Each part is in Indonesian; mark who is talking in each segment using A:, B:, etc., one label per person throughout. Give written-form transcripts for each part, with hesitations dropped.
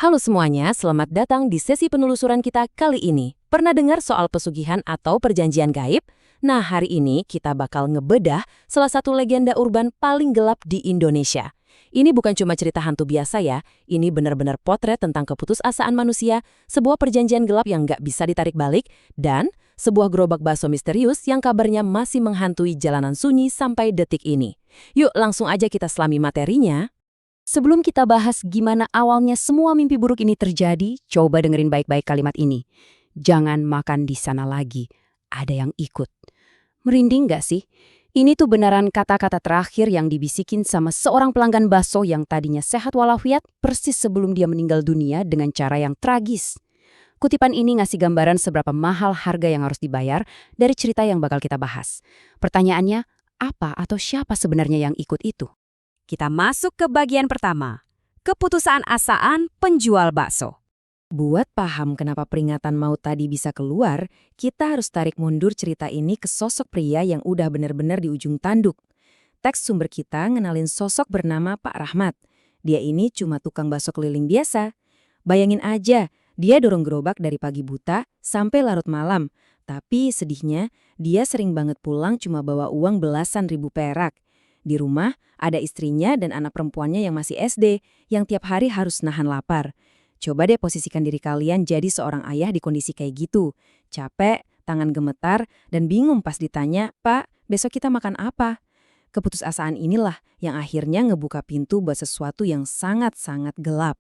A: Halo semuanya, selamat datang di sesi penelusuran kita kali ini. Pernah dengar soal pesugihan atau perjanjian gaib? Nah, hari ini kita bakal ngebedah salah satu legenda urban paling gelap di Indonesia. Ini bukan cuma cerita hantu biasa ya, ini benar-benar potret tentang keputusasaan manusia, sebuah perjanjian gelap yang nggak bisa ditarik balik, dan sebuah gerobak bakso misterius yang kabarnya masih menghantui jalanan sunyi sampai detik ini. Yuk langsung aja kita selami materinya. Sebelum kita bahas gimana awalnya semua mimpi buruk ini terjadi, coba dengerin baik-baik kalimat ini. Jangan makan di sana lagi, ada yang ikut. Merinding gak sih? Ini tuh beneran kata-kata terakhir yang dibisikin sama seorang pelanggan bakso yang tadinya sehat walafiat persis sebelum dia meninggal dunia dengan cara yang tragis. Kutipan ini ngasih gambaran seberapa mahal harga yang harus dibayar dari cerita yang bakal kita bahas. Pertanyaannya, apa atau siapa sebenarnya yang ikut itu? Kita masuk ke bagian pertama, keputusan asaan penjual bakso. Buat paham kenapa peringatan maut tadi bisa keluar, kita harus tarik mundur cerita ini ke sosok pria yang udah benar-benar di ujung tanduk. Teks sumber kita ngenalin sosok bernama Pak Rahmat. Dia ini cuma tukang bakso keliling biasa. Bayangin aja, dia dorong gerobak dari pagi buta sampai larut malam. Tapi sedihnya, dia sering banget pulang cuma bawa uang belasan ribu perak. Di rumah, ada istrinya dan anak perempuannya yang masih SD, yang tiap hari harus nahan lapar. Coba deh posisikan diri kalian jadi seorang ayah di kondisi kayak gitu. Capek, tangan gemetar, dan bingung pas ditanya, "Pak, besok kita makan apa?" Keputusasaan inilah yang akhirnya ngebuka pintu buat sesuatu yang sangat-sangat gelap.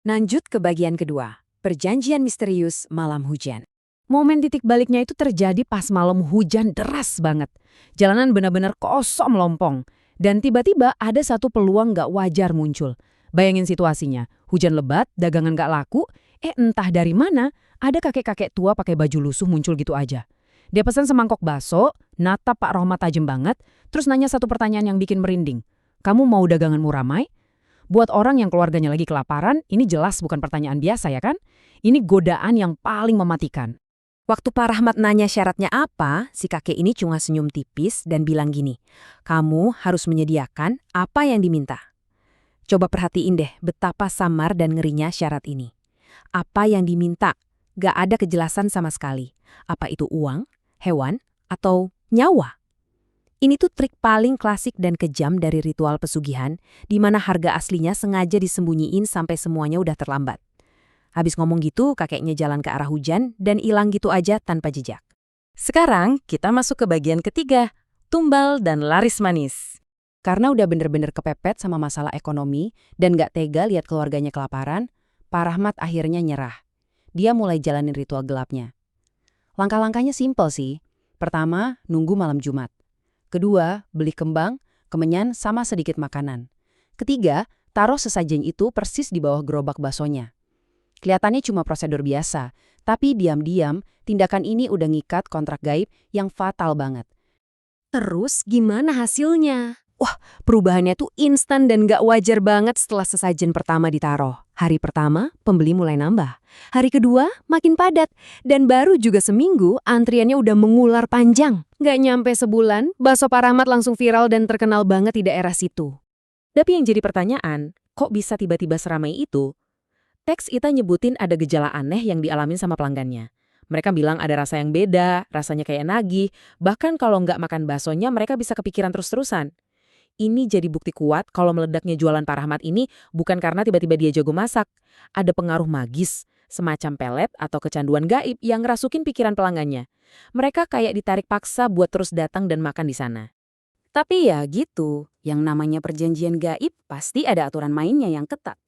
A: Lanjut ke bagian kedua, perjanjian misterius malam hujan. Momen titik baliknya itu terjadi pas malam hujan deras banget. Jalanan benar-benar kosong melompong. Dan tiba-tiba ada satu peluang gak wajar muncul. Bayangin situasinya, hujan lebat, dagangan gak laku, entah dari mana, ada kakek-kakek tua pakai baju lusuh muncul gitu aja. Dia pesan semangkok bakso, natap Pak Rahmat tajem banget, terus nanya satu pertanyaan yang bikin merinding. Kamu mau daganganmu ramai? Buat orang yang keluarganya lagi kelaparan, ini jelas bukan pertanyaan biasa ya kan? Ini godaan yang paling mematikan. Waktu Pak Rahmat nanya syaratnya apa, si kakek ini cuma senyum tipis dan bilang gini, "Kamu harus menyediakan apa yang diminta." Coba perhatiin deh betapa samar dan ngerinya syarat ini. Apa yang diminta? Gak ada kejelasan sama sekali. Apa itu uang, hewan, atau nyawa? Ini tuh trik paling klasik dan kejam dari ritual pesugihan, di mana harga aslinya sengaja disembunyiin sampai semuanya udah terlambat. Habis ngomong gitu, kakeknya jalan ke arah hujan dan hilang gitu aja tanpa jejak. Sekarang kita masuk ke bagian ketiga, tumbal dan laris manis. Karena udah bener-bener kepepet sama masalah ekonomi dan gak tega lihat keluarganya kelaparan, Pak Rahmat akhirnya nyerah. Dia mulai jalanin ritual gelapnya. Langkah-langkahnya simpel sih. Pertama, nunggu malam Jumat. Kedua, beli kembang, kemenyan sama sedikit makanan. Ketiga, taruh sesajen itu persis di bawah gerobak baksonya. Kelihatannya cuma prosedur biasa, tapi diam-diam tindakan ini udah ngikat kontrak gaib yang fatal banget. Terus gimana hasilnya? Wah, perubahannya tuh instan dan gak wajar banget setelah sesajen pertama ditaruh. Hari pertama, pembeli mulai nambah. Hari kedua, makin padat. Dan baru juga seminggu, antriannya udah mengular panjang. Gak nyampe sebulan, bakso Pak Rahmat langsung viral dan terkenal banget di daerah situ. Tapi yang jadi pertanyaan, kok bisa tiba-tiba seramai itu? Teks Ita nyebutin ada gejala aneh yang dialamin sama pelanggannya. Mereka bilang ada rasa yang beda, rasanya kayak nagih, bahkan kalau nggak makan baksonya mereka bisa kepikiran terus-terusan. Ini jadi bukti kuat kalau meledaknya jualan Pak Rahmat ini bukan karena tiba-tiba dia jago masak. Ada pengaruh magis, semacam pelet atau kecanduan gaib yang ngerasukin pikiran pelanggannya. Mereka kayak ditarik paksa buat terus datang dan makan di sana. Tapi ya gitu, yang namanya perjanjian gaib pasti ada aturan mainnya yang ketat.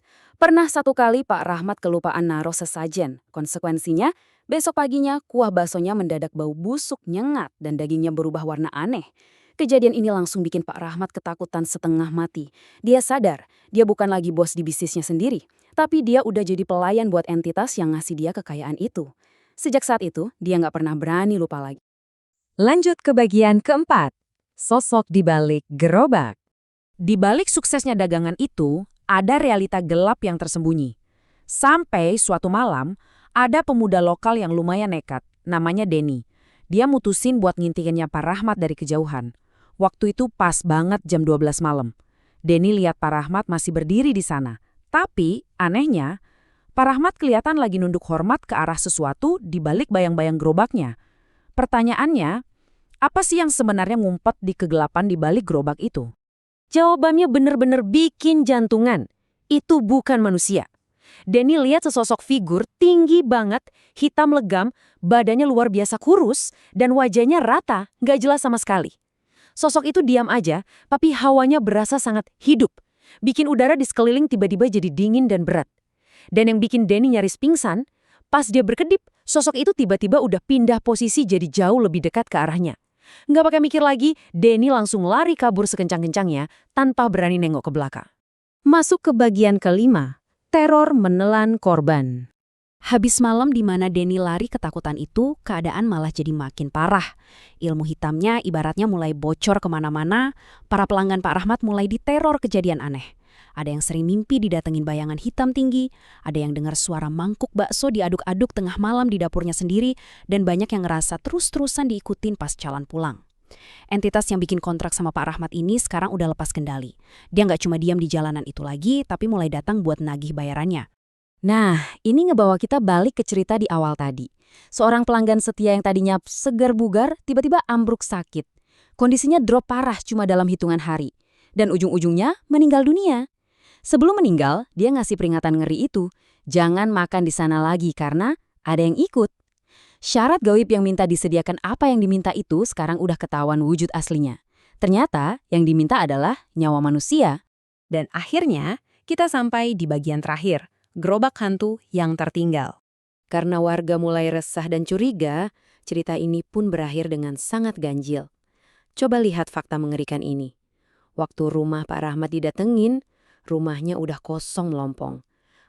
A: Pernah satu kali Pak Rahmat kelupaan naruh sesajen. Konsekuensinya, besok paginya kuah baksonya mendadak bau busuk, nyengat, dan dagingnya berubah warna aneh. Kejadian ini langsung bikin Pak Rahmat ketakutan setengah mati. Dia sadar, dia bukan lagi bos di bisnisnya sendiri, tapi dia udah jadi pelayan buat entitas yang ngasih dia kekayaan itu. Sejak saat itu, dia nggak pernah berani lupa lagi. Lanjut ke bagian keempat, sosok di balik gerobak. Di balik suksesnya dagangan itu, ada realita gelap yang tersembunyi. Sampai suatu malam, ada pemuda lokal yang lumayan nekat, namanya Denny. Dia mutusin buat ngintikinnya Pak Rahmat dari kejauhan. Waktu itu pas banget jam 12 malam. Denny lihat Pak Rahmat masih berdiri di sana. Tapi, anehnya,
B: Pak Rahmat kelihatan lagi nunduk hormat ke arah sesuatu di balik bayang-bayang gerobaknya. Pertanyaannya, apa sih yang sebenarnya ngumpet di kegelapan di balik gerobak itu?
A: Jawabannya bener-bener bikin jantungan. Itu bukan manusia. Denny lihat sesosok figur tinggi banget, hitam legam, badannya luar biasa kurus, dan wajahnya rata, nggak jelas sama sekali. Sosok itu diam aja, tapi hawanya berasa sangat hidup. Bikin udara di sekeliling tiba-tiba jadi dingin dan berat. Dan yang bikin Denny nyaris pingsan, pas dia berkedip, sosok itu tiba-tiba udah pindah posisi jadi jauh lebih dekat ke arahnya. Nggak pakai mikir lagi, Denny langsung lari kabur sekencang-kencangnya tanpa berani nengok ke belakang. Masuk ke bagian kelima, teror menelan korban.
B: Habis malam di mana Denny lari ketakutan itu, keadaan malah jadi makin parah. Ilmu hitamnya ibaratnya mulai bocor kemana-mana, para pelanggan Pak Rahmat mulai diteror kejadian aneh. Ada yang sering mimpi didatengin bayangan hitam tinggi, ada yang dengar suara mangkuk bakso diaduk-aduk tengah malam di dapurnya sendiri, dan banyak yang ngerasa terus-terusan diikutin pas jalan pulang. Entitas yang bikin kontrak sama Pak Rahmat ini sekarang udah lepas kendali. Dia nggak cuma diam di jalanan itu lagi, tapi mulai datang buat nagih bayarannya.
A: Nah, ini ngebawa kita balik ke cerita di awal tadi. Seorang pelanggan setia yang tadinya segar bugar, tiba-tiba ambruk sakit. Kondisinya drop parah cuma dalam hitungan hari. Dan ujung-ujungnya meninggal dunia. Sebelum meninggal, dia ngasih peringatan ngeri itu. Jangan makan di sana lagi karena ada yang ikut. Syarat gaib yang minta disediakan apa yang diminta itu sekarang udah ketahuan wujud aslinya. Ternyata yang diminta adalah nyawa manusia.
C: Dan akhirnya kita sampai di bagian terakhir, gerobak hantu yang tertinggal.
A: Karena warga mulai resah dan curiga, cerita ini pun berakhir dengan sangat ganjil. Coba lihat fakta mengerikan ini. Waktu rumah Pak Rahmat didatengin, rumahnya udah kosong melompong.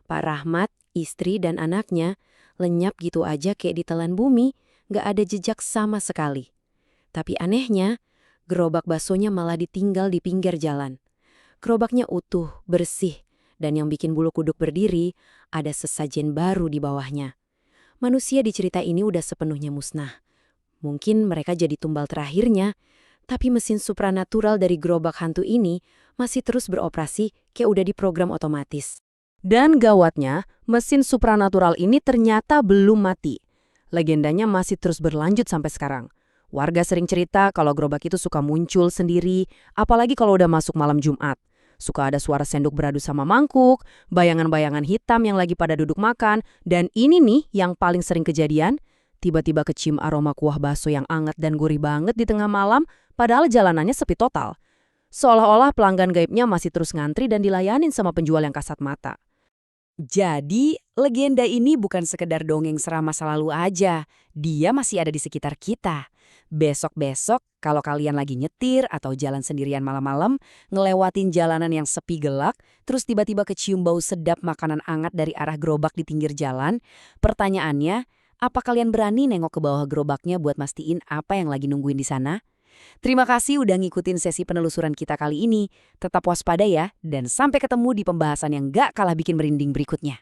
A: Pak Rahmat, istri dan anaknya lenyap gitu aja kayak ditelan bumi, nggak ada jejak sama sekali. Tapi anehnya, gerobak baksonya malah ditinggal di pinggir jalan. Gerobaknya utuh, bersih, dan yang bikin bulu kuduk berdiri, ada sesajen baru di bawahnya. Manusia di cerita ini udah sepenuhnya musnah. Mungkin mereka jadi tumbal terakhirnya, tapi mesin supranatural dari gerobak hantu ini masih terus beroperasi kayak udah diprogram otomatis. Dan gawatnya, mesin supranatural ini ternyata belum mati. Legendanya masih terus berlanjut sampai sekarang. Warga sering cerita kalau gerobak itu suka muncul sendiri, apalagi kalau udah masuk malam Jumat. Suka ada suara sendok beradu sama mangkuk, bayangan-bayangan hitam yang lagi pada duduk makan, dan ini nih yang paling sering kejadian, tiba-tiba kecium aroma kuah bakso yang anget dan gurih banget di tengah malam, padahal jalanannya sepi total. Seolah-olah pelanggan gaibnya masih terus ngantri dan dilayanin sama penjual yang kasat mata. Jadi, legenda ini bukan sekedar dongeng seram masa lalu aja. Dia masih ada di sekitar kita. Besok-besok, kalau kalian lagi nyetir atau jalan sendirian malam-malam, ngelewatin jalanan yang sepi gelap, terus tiba-tiba kecium bau sedap makanan anget dari arah gerobak di pinggir jalan, pertanyaannya, apa kalian berani nengok ke bawah gerobaknya buat mastiin apa yang lagi nungguin di sana? Terima kasih udah ngikutin sesi penelusuran kita kali ini. Tetap waspada ya, dan sampai ketemu di pembahasan yang gak kalah bikin merinding berikutnya.